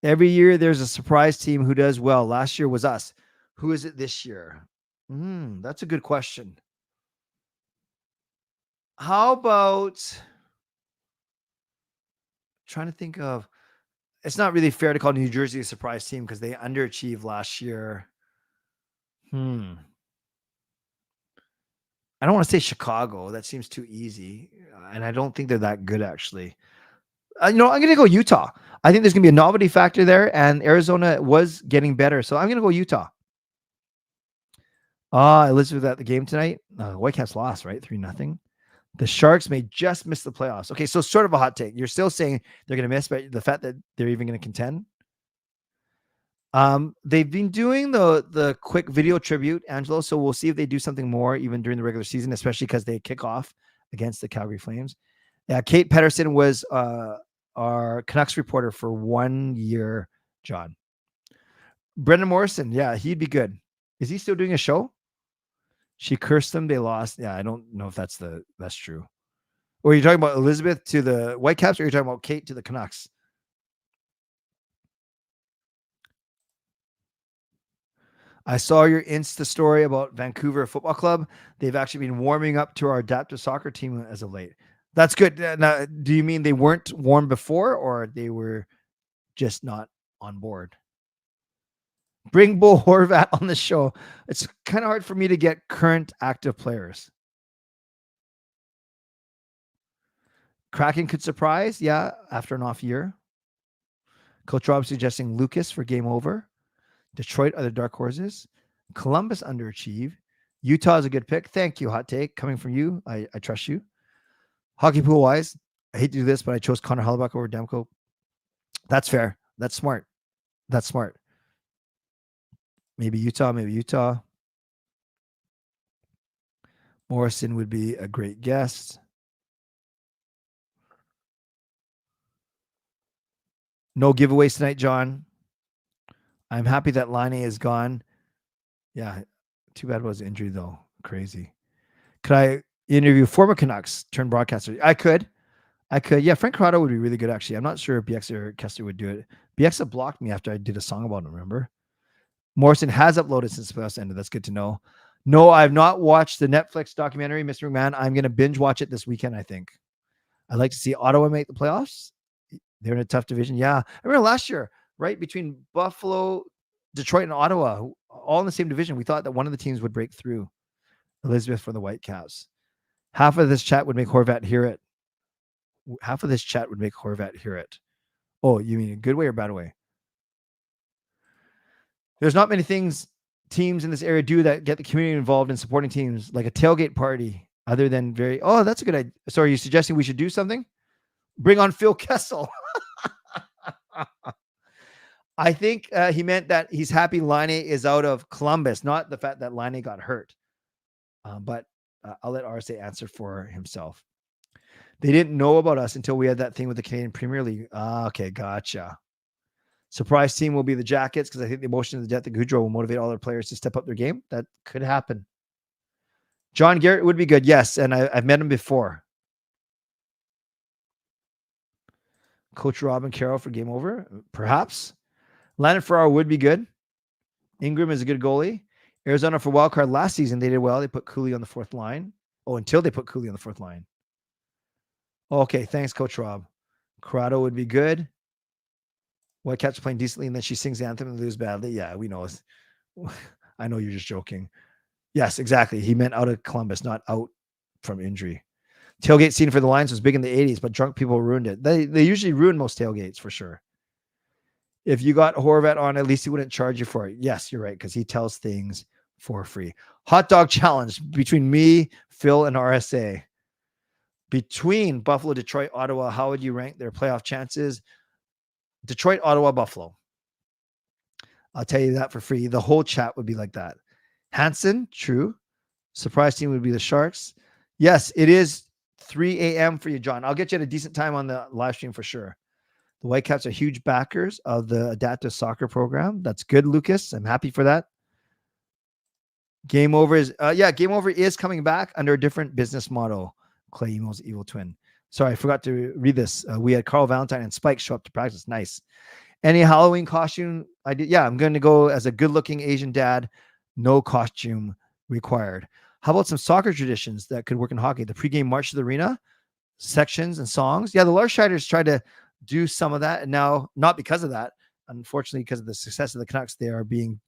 Every year there's a surprise team who does well. Last year was us. Who is it this year? That's a good question. How about trying to think of. It's not really fair to call New Jersey a surprise team because they underachieved last year. I don't want to say Chicago. That seems too easy. And I don't think they're that good, actually. I'm going to go Utah. I think there's going to be a novelty factor there, and Arizona was getting better. So I'm going to go Utah. Elizabeth at the game tonight. Whitecaps lost, right? 3-0. The Sharks may just miss the playoffs. Okay, so sort of a hot take. You're still saying they're going to miss, but the fact that they're even going to contend. They've been doing the quick video tribute, Angelo. So we'll see if they do something more even during the regular season, especially because they kick off against the Calgary Flames. Kate Pedersen was our Canucks reporter for 1 year, John. Brendan Morrison, yeah, he'd be good. Is he still doing a show? She cursed them. They lost. Yeah, I don't know if that's true. Or are you talking about Elizabeth to the Whitecaps, or are you talking about Kate to the Canucks? I saw your Insta story about Vancouver Football Club. They've actually been warming up to our adaptive soccer team as of late. That's good. Now, do you mean they weren't warm before, or they were just not on board? Bring Bo Horvat on the show. It's kind of hard for me to get current active players. Kraken could surprise, yeah, after an off year. Coach Rob suggesting Lucas for game over. Detroit are the dark horses. Columbus underachieve. Utah is a good pick. Thank you, hot take. Coming from you, I trust you. Hockey pool wise, I hate to do this, but I chose Connor Hellebuyck over Demko. That's fair. That's smart. Maybe Utah. Morrison would be a great guest. No giveaways tonight, John. I'm happy that Laine is gone. Yeah, too bad it was injury, though. Crazy. Could I interview former Canucks turned broadcaster? I could. Yeah, Frank Corrado would be really good, actually. I'm not sure if BX or Kessler would do it. BX blocked me after I did a song about him, remember? Morrison has uploaded since the playoffs ended. That's good to know. No, I've not watched the Netflix documentary, Mr. McMahon. I'm going to binge watch it this weekend, I think. I'd like to see Ottawa make the playoffs. They're in a tough division. Yeah. I remember last year, right, between Buffalo, Detroit, and Ottawa, all in the same division, we thought that one of the teams would break through. Elizabeth for the Whitecaps. Half of this chat would make Horvat hear it. Oh, you mean a good way or bad way? There's not many teams in this area do that get the community involved in supporting teams, like a tailgate party, other than that's a good idea. So are you suggesting we should do something? Bring on Phil Kessel. I think he meant that he's happy Laine is out of Columbus, not the fact that Laine got hurt. But I'll let RSA answer for himself. They didn't know about us until we had that thing with the Canadian Premier League. Okay, gotcha. Surprise team will be the Jackets because I think the emotion of the death of Goudreau will motivate all their players to step up their game. That could happen. John Garrett would be good. Yes, and I've met him before. Coach Robin Carroll for game over, perhaps. Landon Ferraro would be good. Ingram is a good goalie. Arizona for wild card last season, they did well. They put Cooley on the fourth line. Until they put Cooley on the fourth line. Okay, thanks, Coach Rob. Corrado would be good. Whitecaps playing decently, and then she sings the anthem and lose badly. Yeah, we know. I know you're just joking. Yes, exactly. He meant out of Columbus, not out from injury. Tailgate scene for the Lions was big in the 80s, but drunk people ruined it. They usually ruin most tailgates for sure. If you got Horvat on, at least he wouldn't charge you for it. Yes, you're right, because he tells things for free. Hot dog challenge between me, Phil, and RSA. Between Buffalo, Detroit, Ottawa, how would you rank their playoff chances? Detroit, Ottawa, Buffalo. I'll tell you that for free. The whole chat would be like that. Hansen, true. Surprise team would be the Sharks. Yes, it is 3 a.m. for you, John. I'll get you at a decent time on the live stream for sure. The Whitecaps are huge backers of the adaptive soccer program. That's good, Lucas. I'm happy for that. Game Over is, Game Over is coming back under a different business model. Clay emails Evil Twin. Sorry, I forgot to read this. We had Carl Valentine and Spike show up to practice. Nice. Any Halloween costume? I did. Yeah, I'm going to go as a good-looking Asian dad. No costume required. How about some soccer traditions that could work in hockey? The pregame march to the arena, sections and songs. Yeah, the Larshiders tried to do some of that. And now, not because of that, unfortunately, because of the success of the Canucks, they are being,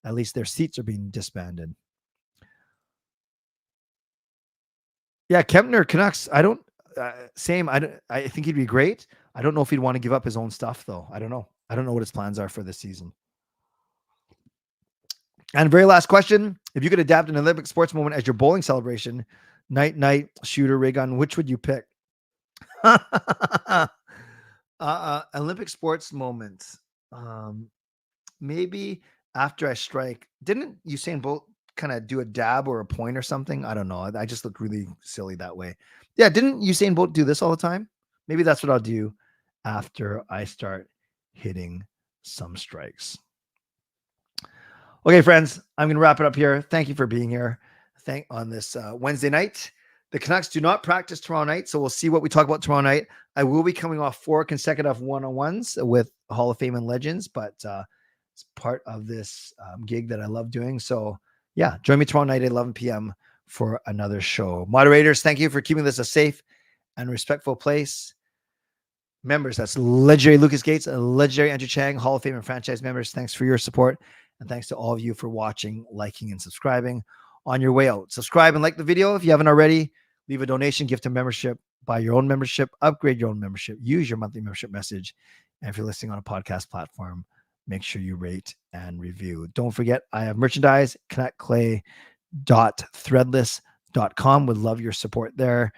at least their seats are being disbanded. Yeah, Kempner, Canucks. I don't. Same. I think he'd be great. I don't know if he'd want to give up his own stuff, though. I don't know. I don't know what his plans are for this season. And very last question: if you could adapt an Olympic sports moment as your bowling celebration, night, shooter, ray gun, which would you pick? Olympic sports moments. Maybe after I strike. Didn't Usain Bolt kind of do a dab or a point or something? I don't know. I just look really silly that way. Yeah, didn't Usain Bolt do this all the time? Maybe that's what I'll do after I start hitting some strikes. Okay, friends, I'm going to wrap it up here. Thank you for being here. On this Wednesday night. The Canucks do not practice tomorrow night, so we'll see what we talk about tomorrow night. I will be coming off 4 consecutive one-on-ones with Hall of Fame and legends, but it's part of this gig that I love doing. So yeah, join me tomorrow night at 11 p.m. for another show. Moderators, thank you for keeping this a safe and respectful place. Members, that's legendary Lucas Gates, legendary Andrew Chang, Hall of Fame and franchise members. Thanks for your support. And thanks to all of you for watching, liking, and subscribing. On your way out, subscribe and like the video if you haven't already. Leave a donation, gift a membership, buy your own membership, upgrade your own membership, use your monthly membership message. And if you're listening on a podcast platform, make sure you rate and review. Don't forget, I have merchandise, canuckclay.threadless.com. Would love your support there.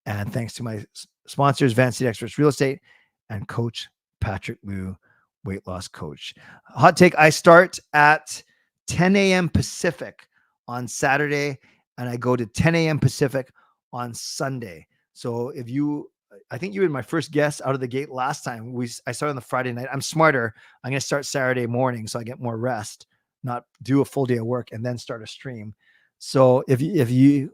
And thanks to my sponsors, Van City Experts Real Estate and Coach Patrick Liu, weight loss coach. Hot take, I start at 10 a.m. Pacific on Saturday, and I go to 10 a.m. Pacific on Sunday. So I think you were my first guest out of the gate last time. I started on the Friday night. I'm smarter. I'm going to start Saturday morning so I get more rest, not do a full day of work and then start a stream. So if you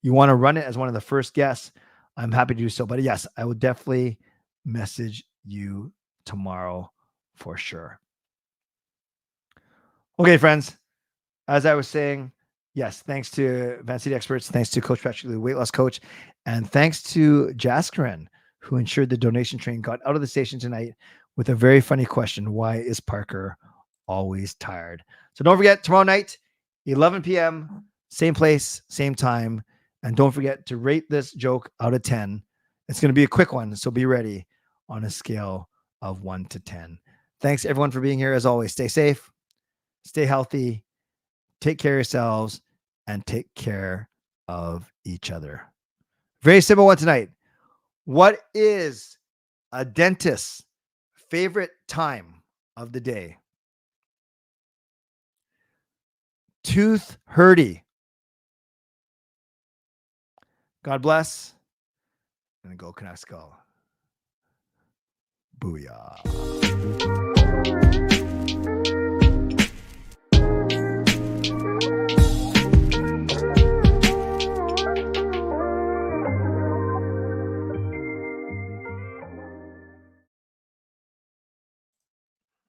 want to run it as one of the first guests, I'm happy to do so. But yes, I will definitely message you tomorrow for sure. Okay, friends. As I was saying, yes, thanks to Van City Experts, thanks to Coach Patrick, the weight loss coach, and thanks to Jaskaran, who ensured the donation train got out of the station tonight with a very funny question: why is Parker always tired? So don't forget, tomorrow night, 11 p.m., same place, same time, and don't forget to rate this joke out of 10. It's going to be a quick one, so be ready on a scale of 1 to 10. Thanks, everyone, for being here. As always, stay safe, stay healthy, take care of yourselves, and take care of each other. Very simple one tonight. What is a dentist's favorite time of the day? Tooth hurty. God bless. And go Canucks go. Booyah.